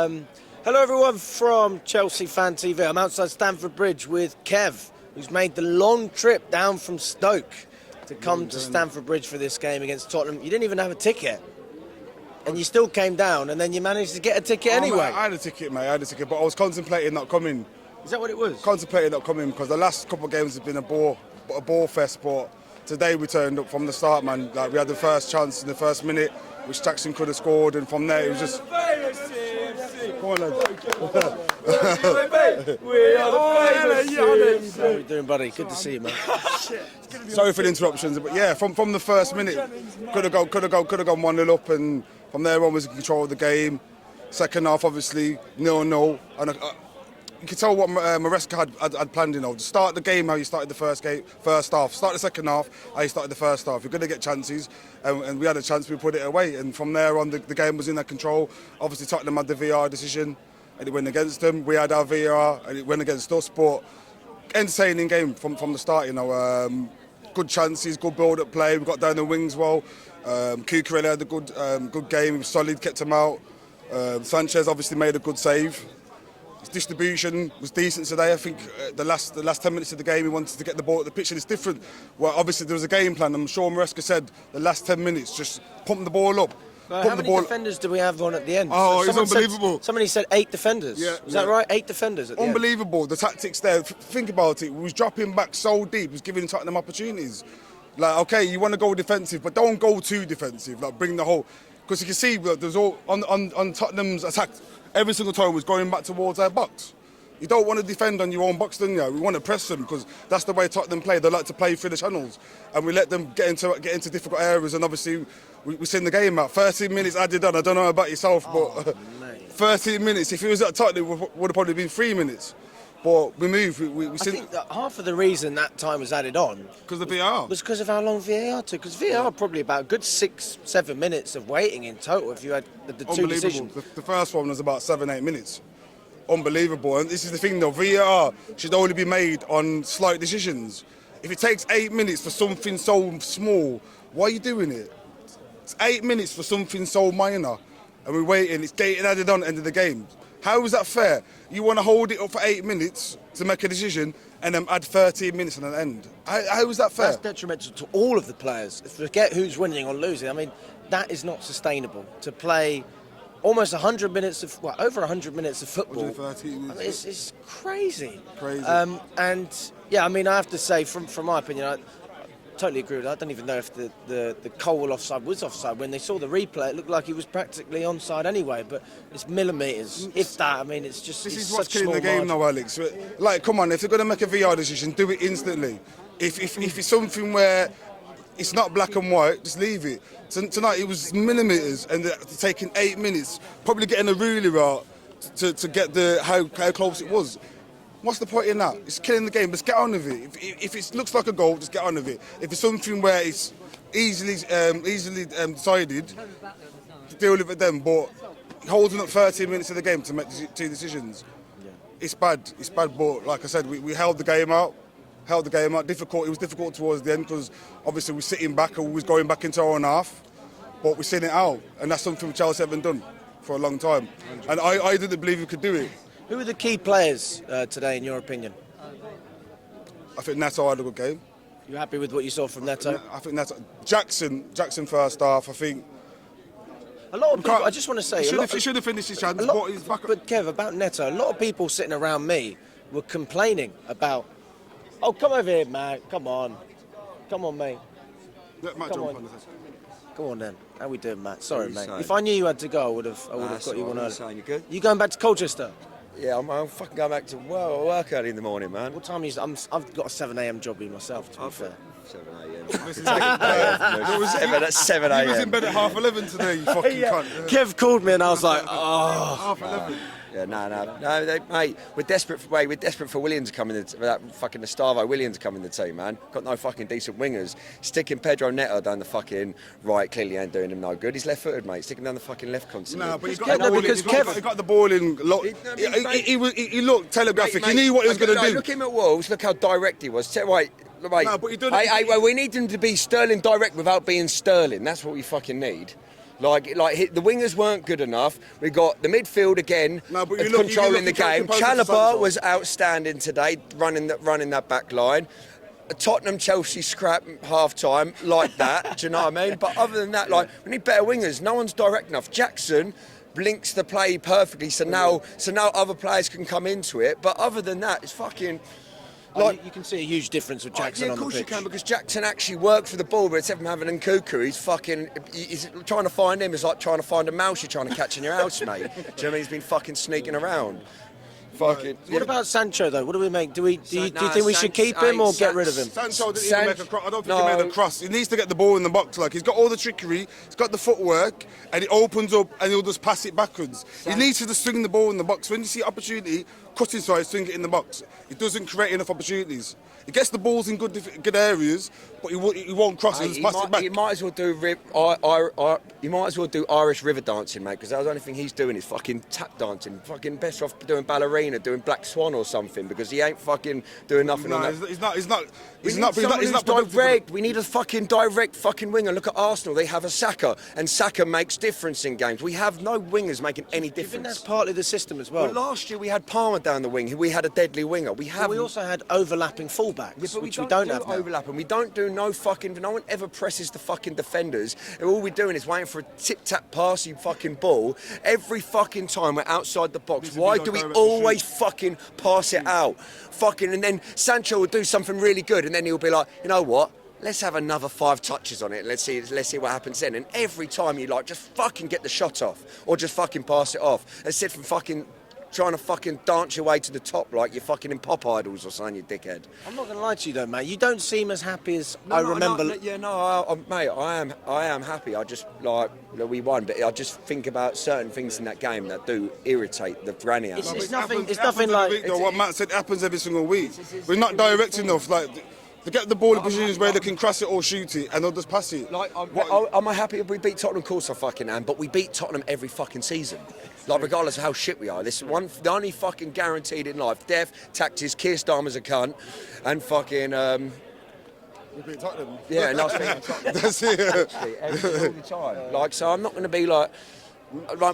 Hello everyone from Chelsea Fan TV. I'm outside Stamford Bridge with Kev, who's made the long trip down from Stoke to come to Stamford Bridge for this game against Tottenham. You didn't even have a ticket, and you still came down, and then you managed to get a ticket anyway. Mate, I had a ticket, but I was contemplating not coming. Is that what it was? Contemplating not coming because the last couple of games have been a bore fest, but today we turned up from the start, man. Like, we had the first chance in the first minute, which Jackson could have scored, and from there it was just... Come on, lads. We are the How are you doing, buddy? Good to see you, man. Sorry for the interruptions, but yeah, from the first minute, could have gone 1-0 up, and from there on was in control of the game. Second half, obviously 0-0, and you could tell what Maresca had planned. To start the game how you started the first half, start the second half how you started the first half. You're going to get chances, and we had a chance, we put it away, and from there on the game was in their control. Obviously Tottenham had the VAR decision and it went against them. We had our VAR and it went against us, but entertaining game from the start. Good chances, good build-up play. We got down the wings well. Cucurella had a good game. He was solid, kept him out. Sanchez obviously made a good save. His distribution was decent today. I think the last 10 minutes of the game he wanted to get the ball at the pitch, and it's different. Well, obviously there was a game plan. I'm sure Maresca said the last 10 minutes just pump the ball up. How many defenders do we have on at the end? Oh, it's unbelievable. Somebody said 8 defenders. Yeah, is that right? 8 defenders at the end. Unbelievable. The tactics there. Think about it. We was dropping back so deep. Was giving Tottenham opportunities. Like, okay, you want to go defensive, but don't go too defensive. Like, bring the whole... Because you can see there's all on Tottenham's attack. Every single time was going back towards our box. You don't want to defend on your own box, don't you? We want to press them because that's the way Tottenham play. They like to play through the channels, and we let them get into difficult areas. And obviously, we seen the game out. 13 minutes added on. I don't know about yourself, but 13 minutes. If it was at Tottenham, it would have probably been 3 minutes. But we moved. I think that half of the reason that time was added on because of the VAR was because of how long VAR took. Because VAR probably about a good 6-7 minutes of waiting in total if you had the two decisions. The first one was about 7-8 minutes. Unbelievable. And this is the thing though, VAR should only be made on slight decisions. If it takes 8 minutes for something so small, why are you doing it? It's 8 minutes for something so minor, and we're waiting. It's getting added on at the end of the game. How is that fair? You want to hold it up for 8 minutes to make a decision and then add 13 minutes on an end. How is that fair? That's detrimental to all of the players. Forget who's winning or losing. I mean, that is not sustainable. To play almost 100 minutes of, over 100 minutes of football. 113 minutes. I mean, it's crazy. Crazy. And yeah, I mean, I have to say, from my opinion, I totally agree with that. I don't even know if the Cole offside was offside. When they saw the replay, it looked like he was practically onside anyway, but it's millimetres, if that. I mean, it's just... This is what's killing the game now, Alex. Like, come on, if they're going to make a VAR decision, do it instantly. If it's something where it's not black and white, just leave it. Tonight it was millimetres, and they're taking 8 minutes, probably getting a ruler out to get how close it was. What's the point in that? It's killing the game. Let's get on with it. If it looks like a goal, just get on with it. If it's something where it's easily decided, deal with it then. But holding up 13 minutes of the game to make two decisions, it's bad. It's bad. But like I said, we held the game out. Difficult. It was difficult towards the end because obviously we're sitting back and we was going back into our own half. But we're sitting it out, and that's something Chelsea haven't done for a long time. And I didn't believe we could do it. Who are the key players today, in your opinion? I think Neto had a good game. You happy with what you saw from Neto? I think Neto. Jackson first half, I think. A lot of people, I just want to say... He should have finished his chance, but he's back. But Kev, about Neto, a lot of people sitting around me were complaining about, oh, come over here, mate, come on, mate. Let Matt jump on. Go on then. How we doing, Matt? Sorry, mate. If I knew you had to go, I would have got you one early. You good? You going back to Colchester? Yeah, I'm fucking going back to work early in the morning, man. What time are you? I've got a 7 a.m. job myself, to be fair. 7 a.m. That's 7 a.m. He was in bed at 11:30 today, you fucking cunt. Kev called me and I was like, oh. 11:30. Yeah, no, mate. We're desperate for Williams to come in. That fucking Gustavo Williams to come in the team, man. Got no fucking decent wingers. Sticking Pedro Neto down the fucking right clearly ain't doing him no good. He's left-footed, mate. Sticking down the fucking left constantly. No, but he got the ball in. He looked telegraphic. He knew what he was going to do. Look him at Wolves. Look how direct he was. Wait. No, but he done it. We need him to be Sterling direct without being Sterling. That's what we fucking need. The wingers weren't good enough. We got the midfield again controlling the game. Chalobah was outstanding today, running that back line. Tottenham Chelsea scrap half time like that. Do you know what I mean? But other than that, we need better wingers. No one's direct enough. Jackson blinks the play perfectly, so now other players can come into it. But other than that, it's fucking. You can see a huge difference with Jackson on the pitch. Yeah, of course you can, because Jackson actually worked for the ball, but instead of having Nkunku, he's trying to find him. It's like trying to find a mouse you're trying to catch in your house, mate. Do you know what I mean? He's been fucking sneaking around. What about Sancho though? What do we make? Do you think we should keep him or get rid of him? Sancho didn't even make a cross. I don't think he made a cross. He needs to get the ball in the box. He's got all the trickery, he's got the footwork, and it opens up, and he'll just pass it backwards. He needs to just swing the ball in the box. When you see opportunity, cut inside, swing it in the box. He doesn't create enough opportunities. He gets the balls in good areas, but he won't cross it. Just pass it back. You might as well do Irish river dancing, mate, because that's the only thing he's doing is fucking tap dancing. Fucking better off doing ballerina, doing Black Swan or something, because he ain't fucking doing nothing on that. He's not direct. We need a fucking direct fucking winger. Look at Arsenal. They have a Saka, and Saka makes difference in games. We have no wingers making any difference. I think that's partly the system as well. Well, last year we had Palmer down the wing. We had a deadly winger. We also had overlapping fullbacks, which we don't have now. Overlapping. We don't do no one ever presses the fucking defenders. And all we're doing is waiting for a tip-tap passy fucking ball. Every fucking time we're outside the box, why do we always fucking pass it out? Fucking, and then Sancho will do something really good, and then he'll be like, you know what? Let's have another 5 touches on it. Let's see what happens then. And every time you just fucking get the shot off, or just fucking pass it off. Instead from fucking trying to fucking dance your way to the top like you're fucking in Pop Idols or something, you dickhead. I'm not going to lie to you though, mate. You don't seem as happy as I remember. Mate, I am happy. I just, we won, but I just think about certain things in that game that do irritate the granny out of me. It's nothing like... What Matt said happens every single week. We're not direct enough. They get the ball in positions where they can cross it or shoot it, and they'll just pass it. Am I happy if we beat Tottenham? Of course I fucking am, but we beat Tottenham every fucking season. Regardless of how shit we are. This one, the only fucking guaranteed in life. Death, taxes, Keir Starmer's a cunt, and fucking... We beat Tottenham. Yeah, and I was beating Tottenham. That's it. Actually, all the time. So I'm not going to be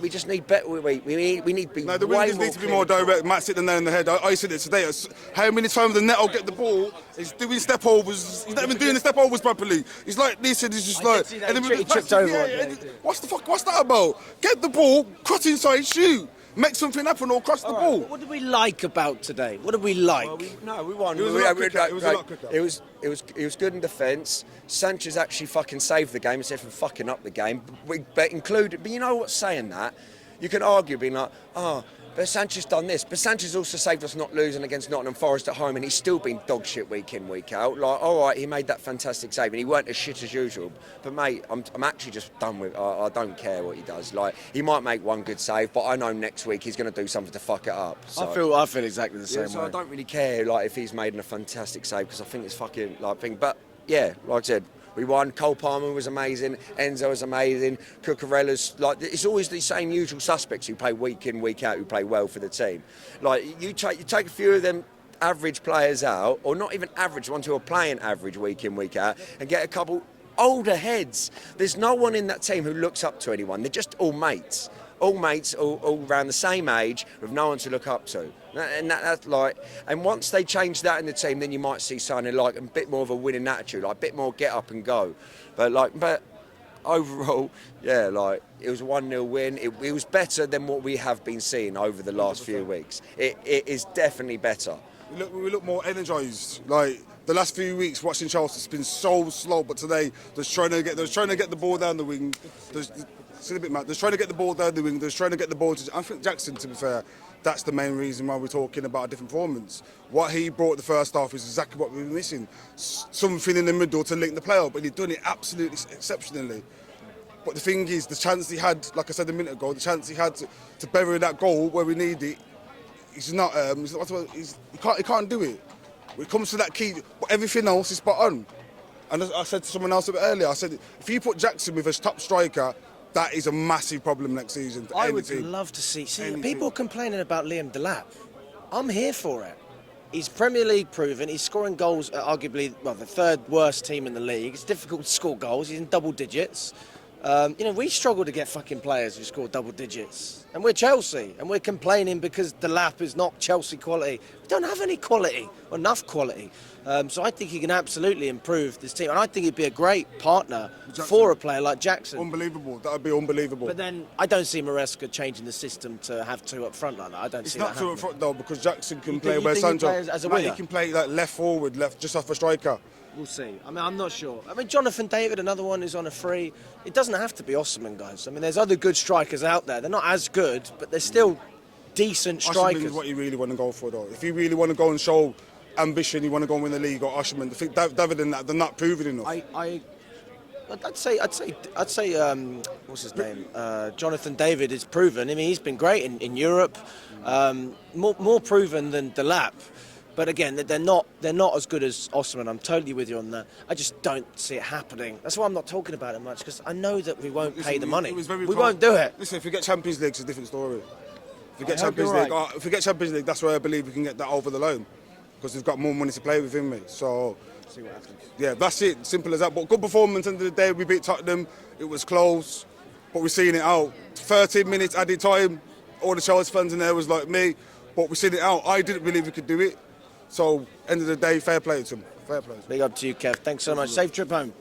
we just need better. We need to be. No, the wingers need to be more direct. Matt's hitting there in the head. I said it today. How many times the Neto get the ball? He's doing step overs. He's not even doing the step overs properly. He's like this, and he's just and then he tripped over. What's the fuck? What's that about? Get the ball, cut inside, shoot. Make something happen or cross the ball. What did we like about today? What did we like? Well, we won. It was a lot quicker. It was good in defence. Sanchez actually fucking saved the game instead of fucking up the game. But you know what? Saying that, you can argue being like, but Sanchez done this. But Sanchez also saved us not losing against Nottingham Forest at home, and he's still been dog shit week in, week out. All right, he made that fantastic save, and he weren't as shit as usual. But mate, I'm actually just done with. I don't care what he does. He might make one good save, but I know next week he's going to do something to fuck it up. So. I feel exactly the same way. So I don't really care if he's made a fantastic save, because I think it's fucking thing. But yeah, like I said. We won. Cole Palmer was amazing. Enzo was amazing. Cucurella's it's always the same usual suspects who play week in, week out, who play well for the team. You take a few of them average players out, or not even average ones who are playing average week in, week out, and get a couple older heads. There's no one in that team who looks up to anyone. They're just all mates. All mates, all around the same age, with no one to look up to. And and once they change that in the team, then you might see something a bit more of a winning attitude, a bit more get up and go. But overall, yeah, it was a 1-0 win. It was better than what we have been seeing over the last few weeks. It is definitely better. We look more energised. The last few weeks watching Chelsea, it's been so slow, but today they're trying to get the ball down the wing. It's a bit mad. They're trying to get the ball down the wing. They're trying to get the ball to... I think Jackson, to be fair, that's the main reason why we're talking about a different performance. What he brought the first half is exactly what we were missing. Something in the middle to link the play up, and he'd done it absolutely exceptionally. But the thing is, the chance he had, like I said a minute ago, the chance he had to bury that goal where we need it, he can't do it. When it comes to that key, but everything else is spot on. And I said to someone else a bit earlier, I said, if you put Jackson with a top striker, that is a massive problem next season. I would love to see people complaining about Liam Delap. I'm here for it. He's Premier League proven. He's scoring goals at arguably the third worst team in the league. It's difficult to score goals. He's in double digits. We struggle to get fucking players who score double digits. And we're Chelsea, and we're complaining because the lap is not Chelsea quality. We don't have any quality, or enough quality. So I think he can absolutely improve this team. And I think he'd be a great partner for a player like Jackson. Unbelievable. That would be unbelievable. But then I don't see Maresca changing the system to have two up front like that. I don't see that happening. It's not two up front, though, because Jackson can You play think- where you think he Sancho... plays as a winger? He can play like left forward, left just off a striker. We'll see. I mean, I'm not sure. I mean, Jonathan David, another one who's on a free. It doesn't have to be Osimhen, guys. I mean, there's other good strikers out there. They're not as good, but they're still decent strikers. Osimhen is what you really want to go for, though. If you really want to go and show ambition, you want to go and win the league, or Osimhen. I think David and that, they're not proven enough. I'd say, what's his name? Jonathan David is proven. I mean, he's been great in Europe, more proven than Delap. But again, they're not as good as Osimhen. I'm totally with you on that. I just don't see it happening. That's why I'm not talking about it much, because I know that we won't pay the money. We won't do it. Listen, if we get Champions League, it's a different story. If we get Champions League, that's where I believe we can get that over the line, because we've got more money to play with, mate. So, see what happens. Yeah, that's it. Simple as that. But good performance. End of the day, we beat Tottenham. It was close, but we're seeing it out. 13 minutes added time. All the Chelsea fans in there was like me, but we're seeing it out. I didn't believe we could do it. So, end of the day, fair play to them. Fair play. Big up to you, Kev. Thanks so much. Safe trip home.